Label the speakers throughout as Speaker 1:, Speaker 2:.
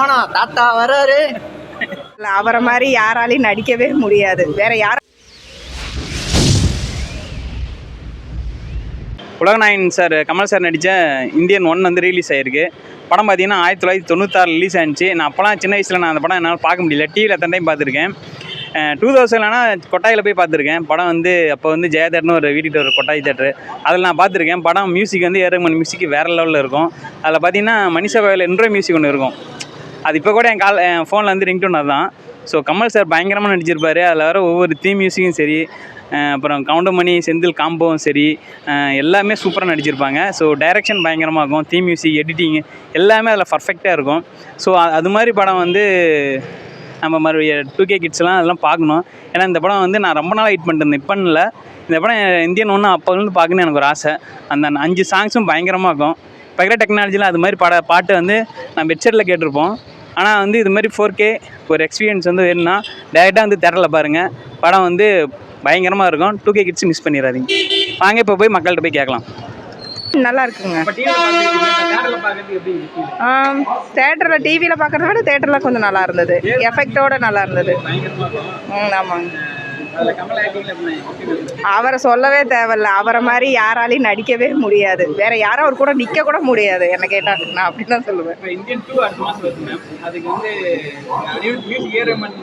Speaker 1: சமணா தாத்தா வராரு.
Speaker 2: அவரை மாதிரி யாராலையும் நடிக்கவே முடியாது. வேற யாரும்
Speaker 3: உலகநாயகன் சார் கமல் சார் நடித்த இந்தியன் 1 வந்து ரிலீஸ் ஆகிருக்கு. படம் பார்த்தீங்கன்னா 1996 ரிலீஸ் ஆனிச்சு. நான் அப்போலாம் சின்ன வயசில் நான் அந்த படம் என்னால் பார்க்க முடியல. டிவியில் எத்தனை டைம் பார்த்துருக்கேன். 2000 கொட்டாயில் போய் பார்த்துருக்கேன். படம் வந்து அப்போ வந்து ஜெயா தேட்டர்னு ஒரு வீட்டுக்கிட்ட ஒரு கொட்டாய் தேட்டரு, அதில் நான் பார்த்துருக்கேன். படம் மியூசிக் வந்து ஏஆர் மியூசிக் வேறு லெவலில் இருக்கும். அதில் பார்த்தீங்கன்னா மனிஷா கோயில் இன்ட்ரோ மியூசிக் ஒன்று இருக்கும். அது இப்போ கூட என் ஃபோனில் வந்து ரிங்டோன் அதுதான். ஸோ கமல் சார் பயங்கரமாக நடிச்சிருப்பார். அதில் வர ஒவ்வொரு தீம் மியூசிக்கும் சரி, அப்புறம் கவுண்டமணி செந்தில் காம்போவும் சரி, எல்லாமே சூப்பராக நடிச்சிருப்பாங்க. ஸோ டைரக்ஷன் பயங்கரமாக இருக்கும். தீம் மியூசிக், எடிட்டிங் எல்லாமே அதில் பர்ஃபெக்டாக இருக்கும். ஸோ அது மாதிரி படம் வந்து நம்ம மாதிரி 2K கிட்ஸ்லாம் அதெல்லாம் பார்க்கணும். ஏன்னா இந்த படம் வந்து நான் ரொம்ப நாளாக வெயிட் பண்ணிட்டுருந்தேன். இப்போ இல்லை, இந்த படம் இந்தியன் 1 அப்போலேருந்து பார்க்கணுன்னு எனக்கு ஒரு ஆசை. அந்த 5 சாங்ஸும் பயங்கரமாக இருக்கும். இப்போ இருக்கிற டெக்னாலஜியில் அது மாதிரி பாட்டு வந்து நான் வெப்சைட்டில் கேட்டிருப்போம். ஆனால் வந்து இது மாதிரி 4K ஒரு எக்ஸ்பீரியன்ஸ் வந்து வேணும்னா டேரெக்டாக வந்து தேட்டரில் பாருங்கள். படம் வந்து பயங்கரமாக இருக்கும். 2K கிட்ஸ் மிஸ் பண்ணிடாதீங்க. வாங்க இப்போ போய் மக்கள்கிட்ட போய் கேட்கலாம்.
Speaker 2: நல்லா இருக்குங்க. தேட்டரில் டிவியில் பார்க்குறத விட தேட்டரில் கொஞ்சம் நல்லா இருந்தது. எஃபெக்டோட நல்லா இருந்தது. ஆமாங்க. அவரை சொல்லவே தேவையில்ல. அவரை மாதிரி யாராலையும் நடிக்கவே முடியாது. வேற யாரும் அவர் கூட நிற்க கூட முடியாது. என்ன கேட்டால் நான் அப்படி தான் சொல்லுவேன்.
Speaker 3: இந்தியன் 2 அடுத்த மாதம் வருது மேம். அதுக்கு வந்து மியூசிக் ஏஆர்ரஹ்மான்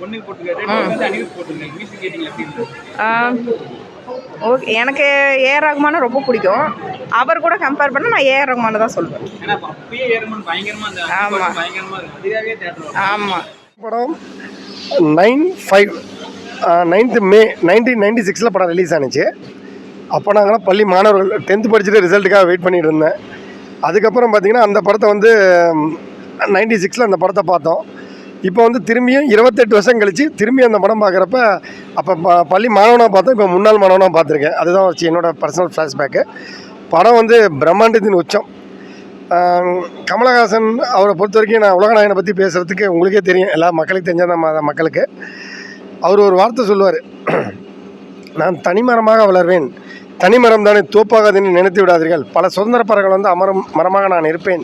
Speaker 3: ஒன்று போட்டுருக்காரு. மியூசிக் கேட்டிங்களா எப்படி?
Speaker 2: ஓகே, எனக்கு ஏஆர் ரஹ்மானை ரொம்ப பிடிக்கும். அவர் கூட கம்பேர் பண்ணால் நான் ஏஆர் ரஹ்மானை தான் சொல்லுவேன். ஆமாம்.
Speaker 4: படம் 9/5 May 1996 படம் ரிலீஸ் ஆனிச்சு. அப்போ நாங்களாம் பள்ளி மாணவர்கள் 10th படிச்சுட்டு ரிசல்ட்டுக்காக வெயிட் பண்ணிகிட்டு இருந்தேன். அதுக்கப்புறம் பார்த்திங்கன்னா அந்த படத்தை வந்து 96 அந்த படத்தை பார்த்தோம். இப்போ வந்து திரும்பியும் 28 வருஷம் கழித்து திரும்பியும் அந்த படம் பார்க்குறப்ப அப்போ பள்ளி மாணவனாக பார்த்தோம், இப்போ முன்னாள் மாணவனாக பார்த்துருக்கேன். அதுதான் வச்சு என்னோடய பர்சனல் ஃப்ளாஷ்பேக்கு. படம் வந்து பிரம்மாண்டத்தின் உச்சம். கமலஹாசன் அவரை பொறுத்த வரைக்கும் நான் உலகநாயகனை பற்றி பேசுகிறதுக்கு உங்களுக்கே தெரியும், எல்லா மக்களுக்கு தெரிஞ்ச மக்களுக்கு அவர் ஒரு வார்த்தை சொல்லுவார், நான் தனிமரமாக வளர்வேன், தனிமரம் தானே தோப்பாகாதுன்னு நினைத்து விடாதீர்கள், பல சுதந்திர பறவைகள் வந்து மரமாக நான் இருப்பேன்,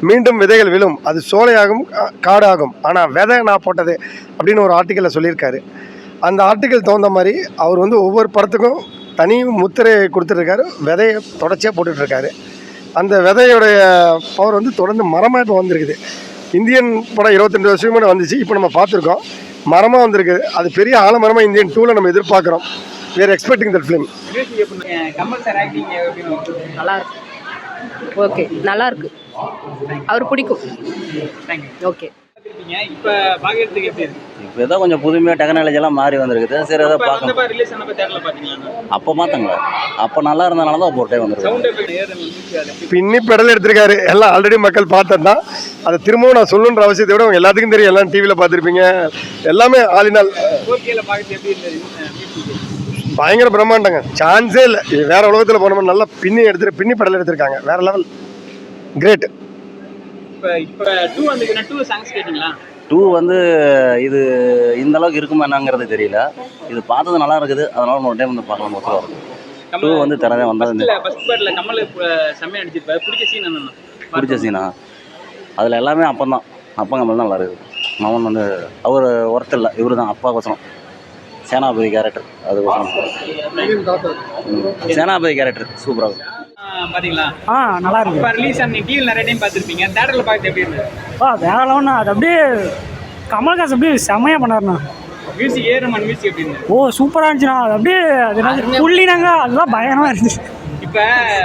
Speaker 4: மீண்டும் விதைகள் விழும், அது சோலையாகும் காடாகும், ஆனால் விதை நான் போட்டது அப்படின்னு ஒரு ஆர்டிக்கலில் சொல்லியிருக்காரு. அந்த ஆர்டிக்கல் தகுந்த மாதிரி அவர் வந்து ஒவ்வொரு படத்துக்கும் தனி முத்திரை கொடுத்துட்ருக்காரு, விதையை தொடர்ச்சியாக போட்டுட்ருக்காரு. அந்த விதையோடைய பவர் வந்து தொடர்ந்து மரமாக இப்போ வந்திருக்குது. இந்தியன் படம் 22 வருஷம் முன்னாடி வந்துச்சு, இப்போ நம்ம பார்த்துருக்கோம், மரமாக வந்திருக்குது. அது பெரிய ஆலமரமாக இந்தியன் 2ல் நம்ம எதிர்பார்க்குறோம். வேறு எக்ஸ்பெக்டிங் தட் ஃபிலிம்.
Speaker 2: நல்லா இருக்கு. ஓகே, நல்லா இருக்கு. அவர் பிடிக்கும். ஓகே.
Speaker 3: இப்போ பார்க்கறதுக்கு எப்படி இருக்கு?
Speaker 5: இப்போ ஏதோ கொஞ்சம் புதுமையாக டெக்னாலஜிலாம் மாறி வந்திருக்குது. சரி, ஏதோ பார்க்கலாம். அப்போ பார்த்தாங்களா? அப்போ நல்லா இருந்தனால தான் ஒரு டைம் வந்துருக்கு.
Speaker 4: பின்னி பெடல் எடுத்திருக்காரு. எல்லாம் ஆல்ரெடி மக்கள் பார்த்தது தான். அதை திரும்பவும் நான் சொல்லணுன்ற அவசியத்தை விட அவங்க எல்லாத்துக்கும் தெரியும். எல்லாம் டிவியில் பார்த்துருப்பீங்க. எல்லாமே ஆளினால் பயங்கர பிரம்மாண்டங்க. சான்ஸே இல்லை. வேற உலகத்தில் போனோம். நல்லா பின்னி பெடல் எடுத்திருக்காங்க. வேற லெவல். கிரேட்.
Speaker 3: இப்போ 2 வந்துக்குன்னா 2 சாங்ஸ் கேட்டிங்களா?
Speaker 5: 2 வந்து இது இந்த அளவுக்கு இருக்குமா என்னங்கிறது தெரியல. இது பார்த்தது நல்லா இருக்குது, அதனால ஒரு டைம் வந்து பார்க்கலாம். மொத்தம் 2 வந்து தரதே வந்தால்
Speaker 3: ஃபர்ஸ்ட் பார்ட்டில் கமல் செம்மையாக நடிச்சிருப்பாரு. பிடிச்ச சீன் என்னென்ன?
Speaker 5: பிடிச்ச சீனா அதில் எல்லாமே அப்பந்தான். அப்பா கமல் தான் நல்லா இருக்குது. மகன் வந்து அவர் ஒர்த் இல்லை, இவர் தான் அப்பா கோசம். சேனாபதி கேரக்டர், அதுக்கோசரம் சேனாபதி கேரக்டர் சூப்பராக இருக்கும்.
Speaker 3: பாத்தீங்களா?
Speaker 6: நல்லா இருக்கு.
Speaker 3: இப்போ ரிலீஸ் ஆன டிவியில் நிறைய டைம் பார்த்துருப்பீங்க. தேட்டரில் பார்த்து எப்படி இருந்தது?
Speaker 6: வேற லெவல்ண்ணா. அது அப்படியே கமல்ஹாசன் அப்படியே செம்மையாக பண்ணாருண்ணா.
Speaker 3: மியூசிக் ஏஆர்ரஹ்மான் மியூசிக் எப்படி இருந்தது?
Speaker 6: சூப்பராக இருந்துச்சுண்ணா. அது அப்படியே அது புள்ளினாங்க, அதெல்லாம் பயங்கரமாக இருந்துச்சு.
Speaker 3: இப்போ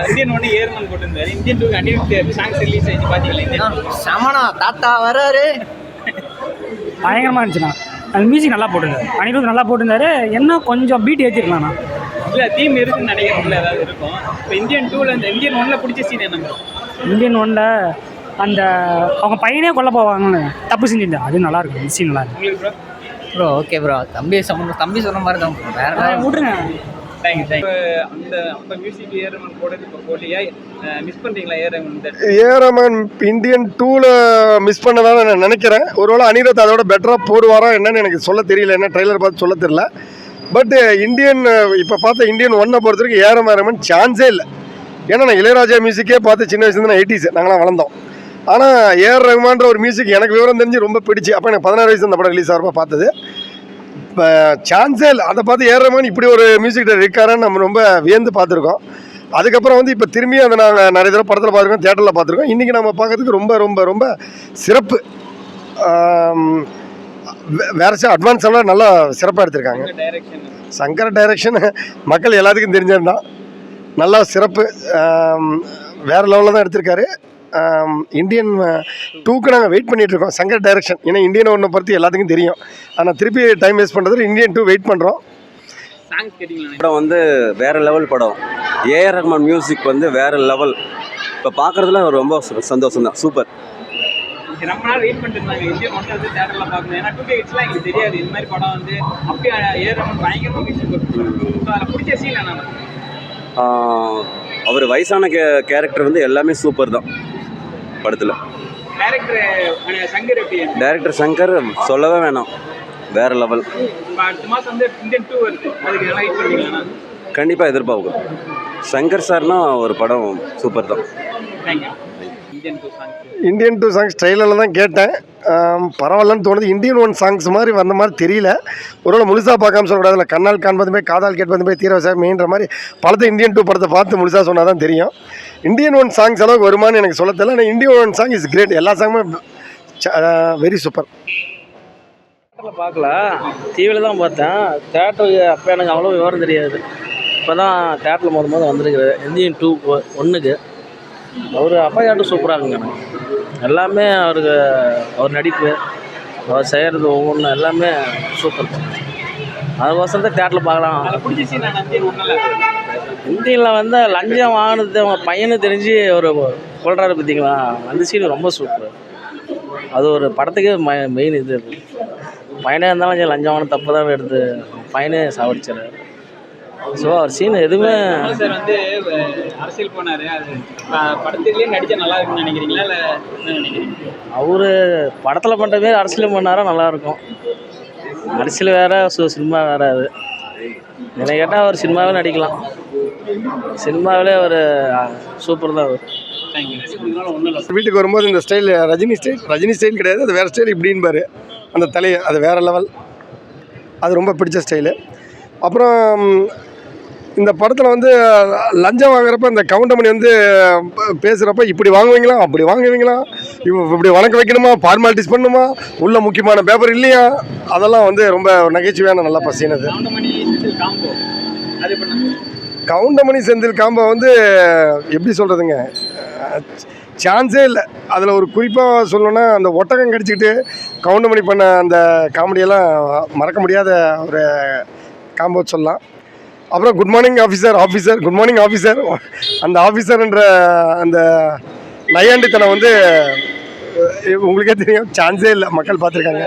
Speaker 3: இந்தியன் 1 ஏஆர்ரஹ்மான் போட்டிருந்தாரு. இந்தியன் 2 அனிருத் சாங்ஸ் ரிலீஸ் ஆயிடுச்சு. பார்த்தீங்களா?
Speaker 1: சமணா தாத்தா வராரு.
Speaker 6: பயங்கரமாக இருந்துச்சுண்ணா. அந்த மியூசிக் நல்லா போட்டிருந்தாரு. அனிருத் நல்லா போட்டிருந்தாரு. என்ன கொஞ்சம் பீட் ஏற்றிருக்கலாம்ண்ணா.
Speaker 3: இல்லை, தீம் இருக்குன்னு நினைக்கிறதுல ஏதாவது இருக்கும். இப்போ இந்தியன் 2ல் இந்த இந்தியன் 1ல் பிடிச்ச சீன் என்ன?
Speaker 6: இந்தியன் 1ல் அந்த அவங்க பையனே கொல்ல போவாங்கன்னு தப்பு செஞ்சுருந்தா, அது நல்லா இருக்கும். அந்த சீன் நல்லா இருக்கு.
Speaker 1: Bro okay bro. தம்பி சொன்ன மாதிரி தான் வேற
Speaker 6: விட்டுருங்க.
Speaker 3: தேங்க்யூ. அந்த அப்போ மியூசிக் ஏஆர்ரஹ்மான் போடுறது இப்போ போலியா மிஸ் பண்ணுறீங்களா?
Speaker 4: ஏஆர்ரஹ்மான் இந்தியன் 2ல் மிஸ் பண்ணதான் நான் நினைக்கிறேன். ஒருவேளை அனிருத் அதோட பெட்டராக போடுவாரா என்னன்னு எனக்கு சொல்ல தெரியல. என்ன ட்ரெய்லர் பார்த்து சொல்ல தெரியல. பட் இந்தியன் இப்போ பார்த்த இந்தியன் 1 பொறுத்த வரைக்கும் ஏஆர் ரஹ்மான் சான்ஸே இல்லை. ஏன்னா நான் இளையராஜா மியூசிக்கே பார்த்து சின்ன வயசுலேருந்து நான் 80s நாங்களாம் வளர்ந்தோம். ஆனால் ஏஆர் ரஹ்மான்ற ஒரு மியூசிக் எனக்கு விவரம் தெரிஞ்சு ரொம்ப பிடிச்சி. அப்போ எனக்கு 16 வயசு அந்த படம் ரிலீஸ் ஆகிறப்ப பார்த்தது. இப்போ சான்ஸே இல்லை, அதை பார்த்து ஏஆர் ரஹ்மான் இப்படி ஒரு மியூசிக் டைரக்டர் இருக்காருன்னு நம்ம ரொம்ப வியந்து பார்த்துருக்கோம். அதுக்கப்புறம் வந்து இப்போ திரும்பி அதை நாங்கள் நிறைய தடவை படத்தில் பார்த்துருக்கோம், தேட்டரில் பார்த்துருக்கோம். இன்றைக்கி நம்ம பார்க்கறதுக்கு ரொம்ப ரொம்ப ரொம்ப சிறப்பு. வேறு அட்வான்ஸ் எல்லாம் நல்லா சிறப்பாக எடுத்திருக்காங்க. சங்கர் டைரக்ஷன் மக்கள் எல்லாத்துக்கும் தெரிஞ்சதுதான். நல்லா சிறப்பு, வேறு லெவலில் தான் எடுத்திருக்காரு. இந்தியன் 2க்கு நாங்கள் வெயிட் பண்ணிகிட்ருக்கோம், சங்கர் டைரக்ஷன். ஏன்னா இந்தியன் 1 பற்றி எல்லாத்துக்கும் தெரியும். ஆனால் திருப்பி டைம் வேஸ்ட் பண்ணுறது இந்தியன் 2 வெயிட் பண்ணுறோம்.
Speaker 7: படம் வந்து வேறு லெவல் படம். ஏஆர் ரஹ்மான் மியூசிக் வந்து வேறு லெவல். இப்போ பார்க்குறதுல ரொம்ப சந்தோஷம் தான். சூப்பர்.
Speaker 3: ரொம்ப நாள் வெயிட் பண்ணிட்டு இருந்தாங்க இந்தியன் 1 வந்து தேட்டரில் பார்க்கணும். ஏன்னா 2K கிட்ஸ்லாம் எங்களுக்கு தெரியாது இந்த மாதிரி படம் வந்து. அப்படியே ஏஆர் ரஹ்மான் பயங்கரமாக மியூசிக். அதில் பிடிச்ச சீன் என்ன?
Speaker 7: அவர் வயசான கேரக்டர் வந்து எல்லாமே சூப்பர் தான் படத்தில். டைரக்டர் சங்கர் சொல்லவே வேணாம், வேறு லெவல்.
Speaker 3: அடுத்த மாதம் வந்து இந்தியன் 2 வருது, அதுக்கு நல்லா வெயிட் பண்ணுவீங்களா?
Speaker 7: கண்டிப்பாக எதிர்பார்க்கும். சங்கர் சார்னா ஒரு படம் சூப்பர் தான்.
Speaker 4: இந்தியன் 2 சாங்ஸ் ட்ரெயிலரில் தான் கேட்டேன், பரவாயில்லன்னு தோணுது. இந்தியன் 1 சாங்ஸ் மாதிரி வந்த மாதிரி தெரியல. ஒருவேளை முழுசாக பார்க்காம சொல்லக்கூடாது. இல்லை கண்ணால் காண்பதுமே காதால் கேட்பதுமே தீரவசாயம் மெயின்ற மாதிரி படத்தை இந்தியன் 2 படத்தை பார்த்து முழுசாக சொன்னால் தான் தெரியும். இந்தியன் 1 சாங்ஸ் அளவுக்கு வருமானு எனக்கு சொல்ல தெரியல. ஆனால் இந்தியன் 1 சாங் இஸ் கிரேட். எல்லா சாங்குமே வெரி சூப்பர்.
Speaker 8: தேட்டரில் பார்க்கல, டிவியில் தான் பார்த்தேன். தேட்டருக்கு அப்போ எனக்கு அவ்வளோ விவரம் தெரியாது. இப்போ தான் தேட்டரில் மொதல் வந்திருக்குது இந்தியன் 2 1க்கு. அவர் அப்பா கேரக்டர் சூப்பராக இருக்குங்க. எனக்கு எல்லாமே அவருக்கு, அவர் நடிப்பு, அவர் செய்கிறது ஒவ்வொன்றும் எல்லாமே சூப்பர். அதுக்கோசரம் தான் தேட்டரில் பார்க்கலாம். இந்தியனில் வந்து லஞ்சம் வாங்கினது அவங்க பையனு தெரிஞ்சு ஒரு கொள்றாரு பார்த்தீங்களா, அந்த சீன் ரொம்ப சூப்பர். அது ஒரு படத்துக்கே மெயின் இது. பையனே இருந்தாலும் லஞ்சம் வாங்கின தப்பு தான் எடுத்து பையனே சாவடிச்சார். ஸோ அவர் சீன் எதுவுமே.
Speaker 3: சார் வந்து அரசியல் போனார், அது படத்துலேயே நடித்தா நல்லா இருக்குன்னு நினைக்கிறீங்களா இல்லை என்ன நினைக்கிறீங்க?
Speaker 8: அவர் படத்தில் பண்ணுற மாரி அரசியலும் பண்ணாரா நல்லாயிருக்கும். அரசியல் வேறு, சினிமா வேறு. அது என்னை கேட்டால் அவர் சினிமாவே நடிக்கலாம். சினிமாவிலே அவர் சூப்பர் தான். அவர்
Speaker 4: வீட்டுக்கு வரும்போது இந்த ஸ்டைல் ரஜினி ஸ்டைல் கிடையாது, அது வேறு ஸ்டைல் இப்படின்பாரு அந்த தலையை, அது வேறு லெவல். அது ரொம்ப பிடிச்ச ஸ்டைலு. அப்புறம் இந்த படத்தில் வந்து லஞ்சம் வாங்குறப்ப இந்த கவுண்டமணி வந்து பேசுகிறப்ப இப்படி வாங்குவீங்களா, அப்படி வாங்குவீங்களா, இப்படி வணக்க வைக்கணுமா, ஃபார்மாலிட்டிஸ் பண்ணணுமா, உள்ள முக்கியமான பேப்பர் இல்லையா, அதெல்லாம் வந்து ரொம்ப நகைச்சுவையான நல்லா பசினது. கவுண்டமணி செந்தில் காம்போ வந்து எப்படி சொல்கிறதுங்க, சான்ஸே இல்லை. அதில் ஒரு குறிப்பாக சொல்லணுன்னா அந்த ஒட்டகம் கடிச்சிக்கிட்டு கவுண்டமணி பண்ண அந்த காமெடியெல்லாம் மறக்க முடியாத ஒரு காம்போ சொல்லலாம். அப்புறம் good morning officer good morning officer, அந்த ஆஃபீஸர்ன்ற அந்த நையாண்டித்தனம் வந்து உங்களுக்கே தெரியும், சான்ஸே இல்லை, மக்கள் பார்த்துருக்காங்க.